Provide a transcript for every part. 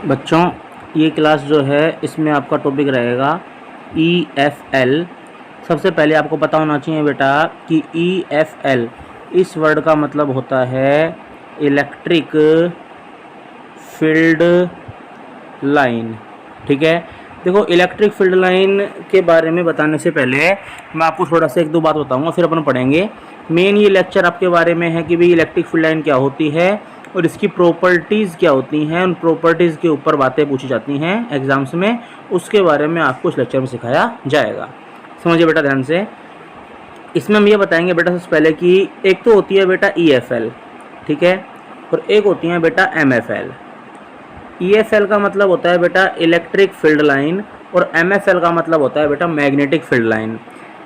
बच्चों, ये क्लास जो है इसमें आपका टॉपिक रहेगा EFL। सबसे पहले आपको पता होना चाहिए बेटा कि EFL इस वर्ड का मतलब होता है इलेक्ट्रिक फील्ड लाइन। ठीक है, देखो इलेक्ट्रिक फील्ड लाइन के बारे में बताने से पहले मैं आपको थोड़ा सा एक दो बात बताऊंगा, फिर अपन पढ़ेंगे। मेन ये लेक्चर आपके बारे में है कि भाई इलेक्ट्रिक फील्ड लाइन क्या होती है और इसकी प्रॉपर्टीज़ क्या होती हैं। उन प्रॉपर्टीज़ के ऊपर बातें पूछी जाती हैं एग्जाम्स में, उसके बारे में आपको इस लेक्चर में सिखाया जाएगा। समझिए बेटा ध्यान से। इसमें हम ये बताएंगे बेटा सबसे पहले कि एक तो होती है बेटा EFL, ठीक है, और एक होती है बेटा MFL। EFL का मतलब होता है बेटा इलेक्ट्रिक फील्ड लाइन और MFL का मतलब होता है बेटा मैग्नेटिक फील्ड लाइन।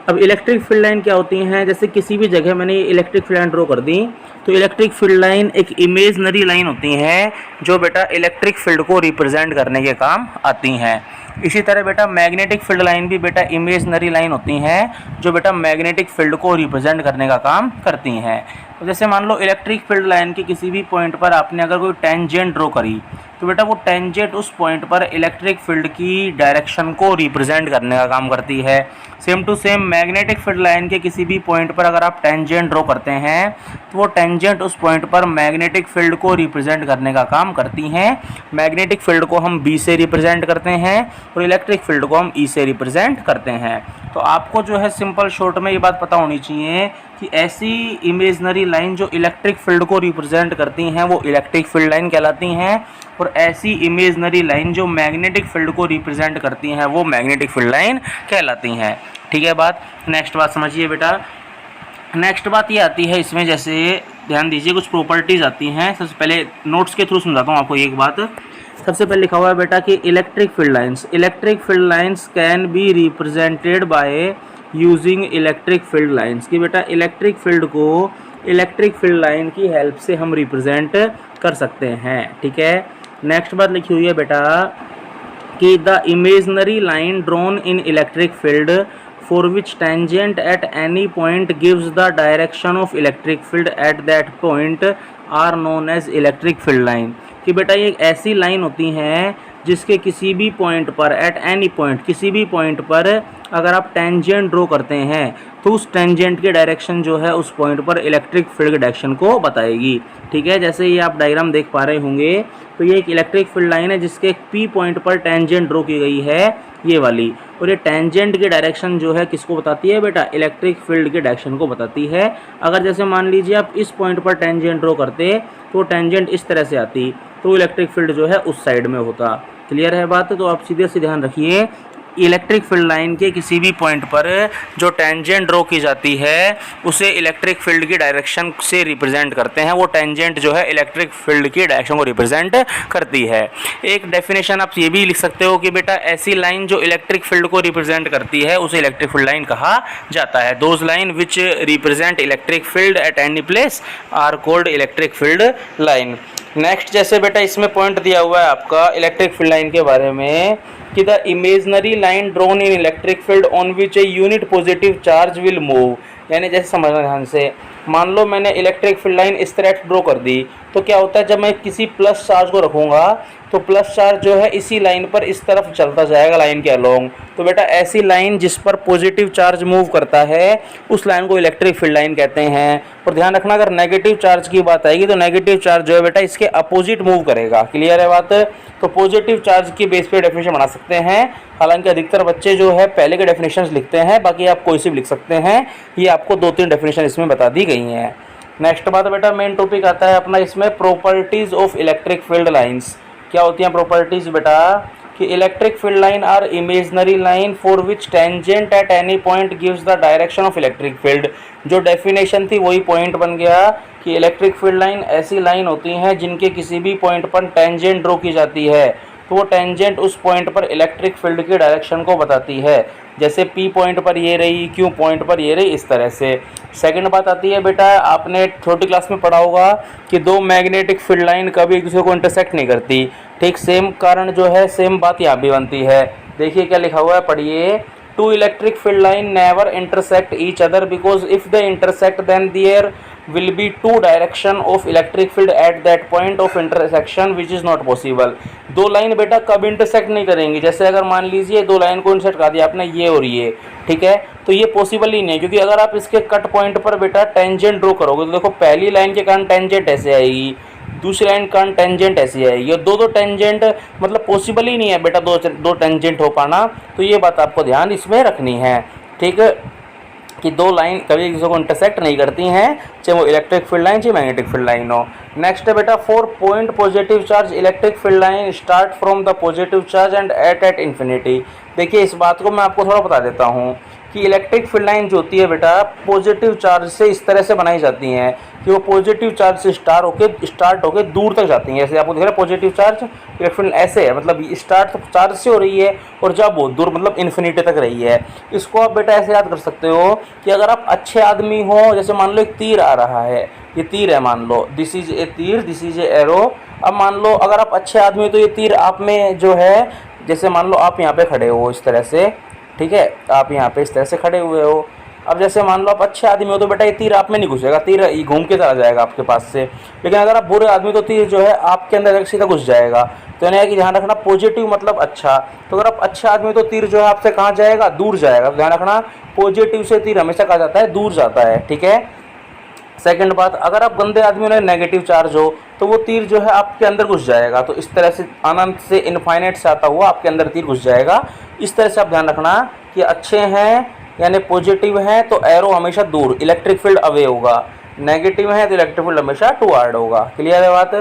अब इलेक्ट्रिक फील्ड लाइन क्या होती हैं, जैसे किसी भी जगह मैंने इलेक्ट्रिक फील्ड लाइन ड्रॉ कर दी तो इलेक्ट्रिक फील्ड लाइन एक इमेजनरी लाइन होती हैं जो बेटा इलेक्ट्रिक फील्ड को रिप्रेजेंट करने के काम आती हैं। इसी तरह बेटा मैग्नेटिक फील्ड लाइन भी बेटा इमेजनरी लाइन होती हैं जो बेटा मैग्नेटिक फील्ड को रिप्रेजेंट करने का काम करती हैं। तो जैसे मान लो इलेक्ट्रिक फील्ड लाइन के किसी भी पॉइंट पर आपने अगर कोई टेंजेंट ड्रॉ करी तो बेटा वो टेंजेंट उस पॉइंट पर इलेक्ट्रिक फील्ड की डायरेक्शन को रिप्रेजेंट करने का काम करती है। Same to same magnetic field line के किसी भी पॉइंट पर अगर आप टेंजेंट ड्रॉ करते हैं तो वो टेंजेंट उस पॉइंट पर मैग्नेटिक फील्ड को रिप्रेजेंट करने का काम करती हैं। मैग्नेटिक फील्ड को हम B से रिप्रेजेंट करते हैं और इलेक्ट्रिक फील्ड को हम E से रिप्रेजेंट करते हैं। तो आपको जो है सिंपल शॉर्ट में ये बात पता होनी चाहिए कि ऐसी इमेजनरी लाइन जो इलेक्ट्रिक फील्ड को रिप्रेजेंट करती हैं वो इलेक्ट्रिक फील्ड लाइन कहलाती हैं, और ऐसी इमेजनरी लाइन जो मैग्नेटिक फील्ड को रिप्रेजेंट करती हैं वो मैग्नेटिक फील्ड लाइन कहलाती हैं। ठीक है बात। नेक्स्ट बात समझिए बेटा। नेक्स्ट बात ये आती है इसमें, जैसे ध्यान दीजिए कुछ प्रॉपर्टीज़ आती हैं। सबसे पहले नोट्स के थ्रू समझाता हूँ आपको एक बात। सबसे पहले लिखा हुआ है बेटा कि electric field lines can be represented by using electric field lines. कि बेटा इलेक्ट्रिक फील्ड को इलेक्ट्रिक फील्ड लाइन की हेल्प से हम रिप्रेजेंट कर सकते हैं। ठीक है। नेक्स्ट बात लिखी हुई है बेटा कि the imaginary line drawn in electric field for which tangent at any point gives the direction of electric field at that point are known as electric field line। कि बेटा ये एक ऐसी लाइन होती हैं जिसके किसी भी पॉइंट पर एट एनी पॉइंट किसी भी पॉइंट पर अगर आप टेंजेंट ड्रॉ करते हैं तो उस टेंजेंट की डायरेक्शन जो है उस पॉइंट पर इलेक्ट्रिक फील्ड की डायरेक्शन को बताएगी। ठीक है, जैसे ये आप डायग्राम देख पा रहे होंगे तो ये एक इलेक्ट्रिक फील्ड लाइन है जिसके एक P पॉइंट पर टेंजेंट ड्रॉ की गई है ये वाली, और ये टेंजेंट की डायरेक्शन जो है किसको बताती है बेटा इलेक्ट्रिक फील्ड की डायरेक्शन को बताती है। अगर जैसे मान लीजिए आप इस पॉइंट पर टेंजेंट ड्रॉ करते तो टेंजेंट इस तरह से आती तो इलेक्ट्रिक फील्ड जो है उस साइड में होता। क्लियर है बात। तो आप सीधे से ध्यान रखिए, इलेक्ट्रिक फील्ड लाइन के किसी भी पॉइंट पर जो टेंजेंट ड्रॉ की जाती है उसे इलेक्ट्रिक फील्ड की डायरेक्शन से रिप्रेजेंट करते हैं। वो टेंजेंट जो है इलेक्ट्रिक फील्ड की डायरेक्शन को रिप्रेजेंट करती है। एक डेफिनेशन आप ये भी लिख सकते हो कि बेटा ऐसी लाइन जो इलेक्ट्रिक फील्ड को रिप्रेजेंट करती है उसे इलेक्ट्रिक फील्ड लाइन कहा जाता है। Those line which represent electric field at any place are called electric field line. Next जैसे बेटा इसमें पॉइंट दिया हुआ है आपका इलेक्ट्रिक फील्ड लाइन के बारे में कि the imaginary line drawn in electric field on which a unit positive charge will move. यानी जैसे समझना ध्यान से, मान लो मैंने इलेक्ट्रिक फील्ड लाइन इस तरह ड्रॉ कर दी तो क्या होता है जब मैं किसी प्लस चार्ज को रखूँगा तो प्लस चार्ज जो है इसी लाइन पर इस तरफ चलता जाएगा लाइन के अलोंग। तो बेटा ऐसी लाइन जिस पर पॉजिटिव चार्ज मूव करता है उस लाइन को इलेक्ट्रिक फील्ड लाइन कहते हैं। और ध्यान रखना अगर नेगेटिव चार्ज की बात आएगी तो नेगेटिव चार्ज जो है बेटा इसके अपोजिट मूव करेगा। क्लियर है बात। तो पॉजिटिव चार्ज की बेस पे डेफिनेशन बना सकते हैं। हालांकि अधिकतर बच्चे जो है पहले के डेफिनेशंस लिखते हैं, बाकी आप कोई सी भी लिख सकते हैं। ये आपको 2-3 डेफिनेशन इसमें बता दी गई हैं। नेक्स्ट बात बेटा मेन टॉपिक आता है अपना इसमें properties of electric field lines. क्या होती हैं प्रॉपर्टीज बेटा कि electric field line are imaginary line for which tangent at any point gives the direction of electric field. जो डेफिनेशन थी वही पॉइंट बन गया कि इलेक्ट्रिक फील्ड लाइन ऐसी लाइन होती हैं जिनके किसी भी पॉइंट पर टेंजेंट ड्रॉ की जाती है तो वो टेंजेंट उस पॉइंट पर इलेक्ट्रिक फील्ड की डायरेक्शन को बताती है। जैसे P पॉइंट पर ये रही, Q पॉइंट पर ये रही, इस तरह से। सेकंड बात आती है बेटा आपने छोटी क्लास में पढ़ा होगा कि दो मैग्नेटिक फील्ड लाइन कभी एक दूसरे को इंटरसेक्ट नहीं करती। ठीक सेम कारण जो है सेम बात यहाँ भी बनती है। देखिए क्या लिखा हुआ है, पढ़िए। Two electric field line never intersect each other because if they intersect then there will be two direction of electric field at that point of intersection which is not possible। दो लाइन बेटा कब intersect नहीं करेंगी, जैसे अगर मान लीजिए दो लाइन को इंटरसेक्ट कर दिया आपने ये और ये, ठीक है, तो ये पॉसिबल ही नहीं है, क्योंकि अगर आप इसके कट पॉइंट पर बेटा टेंजेंट ड्रॉ करोगे तो देखो पहली लाइन के कारण टेंजेंट ऐसे आएगी, दूसरी लाइन कारण टेंजेंट ऐसी आएगी, और दो टेंजेंट मतलब पॉसिबल ही नहीं है बेटा दो टेंजेंट हो पाना। तो ये बात आपको ध्यान इसमें रखनी है, ठीक है, कि दो लाइन कभी एक दूसरे को इंटरसेक्ट नहीं करती हैं, चाहे वो इलेक्ट्रिक फील्ड लाइन चाहे मैग्नेटिक फील्ड लाइन हो। नेक्स्ट है बेटा 4 point positive charge electric field line start from the positive charge and at infinity. देखिए इस बात को मैं आपको थोड़ा बता देता हूँ कि इलेक्ट्रिक फील्ड लाइन जो होती है बेटा पॉजिटिव चार्ज से इस तरह से बनाई जाती हैं कि वो पॉजिटिव चार्ज से स्टार्ट होके दूर तक जाती हैं। जैसे आपको दिख रहा है पॉजिटिव चार्ज इलेक्ट्रिक फील्ड ऐसे है, मतलब स्टार्ट तो चार्ज से हो रही है और जब बहुत दूर मतलब इन्फिनिटी तक रही है। इसको आप बेटा ऐसे याद कर सकते हो कि अगर आप अच्छे आदमी हो, जैसे मान लो एक तीर आ रहा है, ये तीर है मान लो, दिस इज ए तीर, दिस इज ए एरो। अब मान लो अगर आप अच्छे आदमी हो तो ये तीर आप में जो है, जैसे मान लो आप यहाँ पे खड़े हो इस तरह से, ठीक है, आप यहाँ पे इस तरह से खड़े हुए हो। अब जैसे मान लो आप अच्छे आदमी हो तो बेटा ये तीर आप में नहीं घुसेगा, तीर घूम के चला जाएगा आपके पास से। लेकिन अगर आप बुरे आदमी तो तीर जो है आपके अंदर सीधा घुस जाएगा। तो यानी कि ध्यान रखना पॉजिटिव मतलब अच्छा, तो अगर आप अच्छे आदमी तो तीर जो है आपसे कहाँ जाएगा, दूर जाएगा। तो ध्यान रखना पॉजिटिव से तीर हमेशा कहा जाता है दूर जाता है, ठीक है। सेकंड बात, अगर आप गंदे आदमी हो, नेगेटिव चार्ज हो, तो वो तीर जो है आपके अंदर घुस जाएगा। तो इस तरह से अनंत से इनफाइनाइट से आता हुआ आपके अंदर तीर घुस जाएगा। इस तरह से आप ध्यान रखना कि अच्छे हैं यानी पॉजिटिव हैं तो एरो हमेशा दूर, इलेक्ट्रिक फील्ड अवे होगा। नेगेटिव है तो इलेक्ट्रिक फील्ड हमेशा टुवर्ड होगा। क्लियर है बात।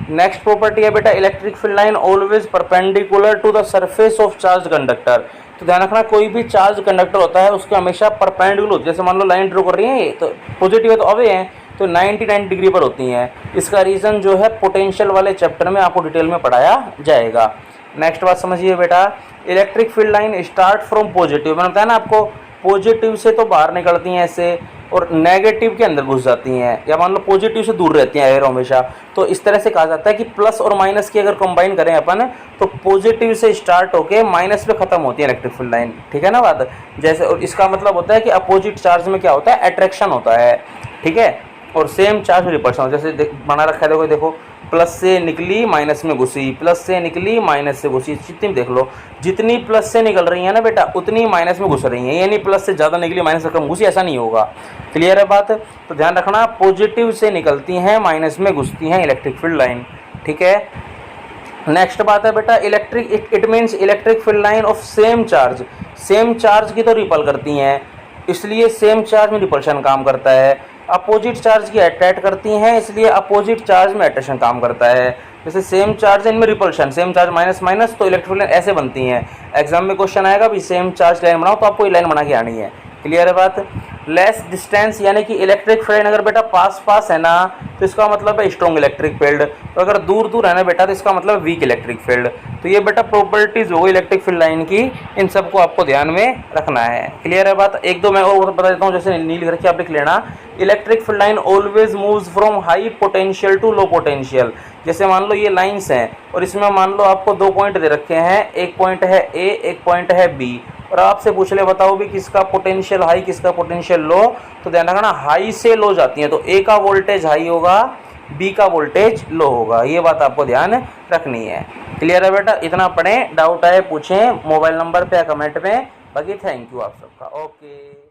नेक्स्ट प्रॉपर्टी है बेटा electric field line always perpendicular to the surface of charge conductor. तो ध्यान रखना कोई भी चार्ज कंडक्टर होता है उसके हमेशा परपेंडिकुलर होती है। जैसे मान लो लाइन ड्रॉ कर रही है, ये तो पॉजिटिव है तो अवे हैं, तो 99 डिग्री पर होती हैं। इसका रीज़न जो है पोटेंशियल वाले चैप्टर में आपको डिटेल में पढ़ाया जाएगा। नेक्स्ट बात समझिए बेटा, electric field line start from positive. मैंने बताया ना आपको पॉजिटिव से तो बाहर निकलती हैं ऐसे और नेगेटिव के अंदर घुस जाती हैं, या मान लो पॉजिटिव से दूर रहती हैं एरो हमेशा। तो इस तरह से कहा जाता है कि प्लस और माइनस की अगर कंबाइन करें अपन तो पॉजिटिव से स्टार्ट होके माइनस पे खत्म होती है इलेक्ट्रिक फील्ड लाइन, ठीक है ना बात। जैसे और इसका मतलब होता है कि अपोजिट चार्ज में क्या होता है, अट्रैक्शन होता है, ठीक है, और सेम चार्ज में रिपल्शन। जैसे बना रखा है देखो प्लस से निकली माइनस में घुसी, प्लस से निकली माइनस से घुसी, जितनी देख लो जितनी प्लस से निकल रही है ना बेटा उतनी माइनस में घुस रही है, यानी प्लस से ज़्यादा निकली माइनस से कम घुसी, ऐसा नहीं होगा। क्लियर है बात। तो ध्यान रखना पॉजिटिव से निकलती हैं माइनस में घुसती हैं इलेक्ट्रिक फील्ड लाइन, ठीक है। नेक्स्ट बात है बेटा electric, it means electric field line of same charge. Same charge की तो रिपल करती हैं, इसलिए सेम चार्ज में रिपल्शन काम करता है। अपोजिट चार्ज की अट्रैक्ट करती हैं, इसलिए अपोजिट चार्ज में अट्रैक्शन काम करता है। जैसे सेम चार्ज इनमें repulsion, same charge minus minus, तो इलेक्ट्रिक लाइन ऐसे बनती हैं। एग्जाम में क्वेश्चन आएगा भी सेम चार्ज लाइन बनाओ, तो आपको ये लाइन बना के आनी है। क्लियर है बात। लेस डिस्टेंस यानी कि इलेक्ट्रिक फील्ड अगर बेटा पास पास है ना तो इसका मतलब है स्ट्रॉन्ग इलेक्ट्रिक फील्ड, तो अगर दूर दूर है ना बेटा तो इसका मतलब वीक इलेक्ट्रिक फील्ड। तो ये बेटा प्रॉपर्टीज हो गई इलेक्ट्रिक फील्ड लाइन की, इन सबको आपको ध्यान में रखना है। क्लियर है बात। एक दो मैं और बता देता हूँ, जैसे नील लिख रखी आप लिख लेना, electric field line always moves from high potential to low potential. जैसे मान लो ये लाइंस हैं और इसमें मान लो आपको 2 पॉइंट दे रखे हैं, एक पॉइंट है ए, एक पॉइंट है बी, और आपसे पूछ ले बताओ भी किसका पोटेंशियल हाई किसका पोटेंशियल लो। तो ध्यान रखना हाई से लो जाती है, तो ए का वोल्टेज हाई होगा, बी का वोल्टेज लो होगा, ये बात आपको ध्यान रखनी है। क्लियर है बेटा। इतना पढ़ें, डाउट आए पूछें मोबाइल नंबर पे या कमेंट में। बाकी थैंक यू आप सबका। ओके।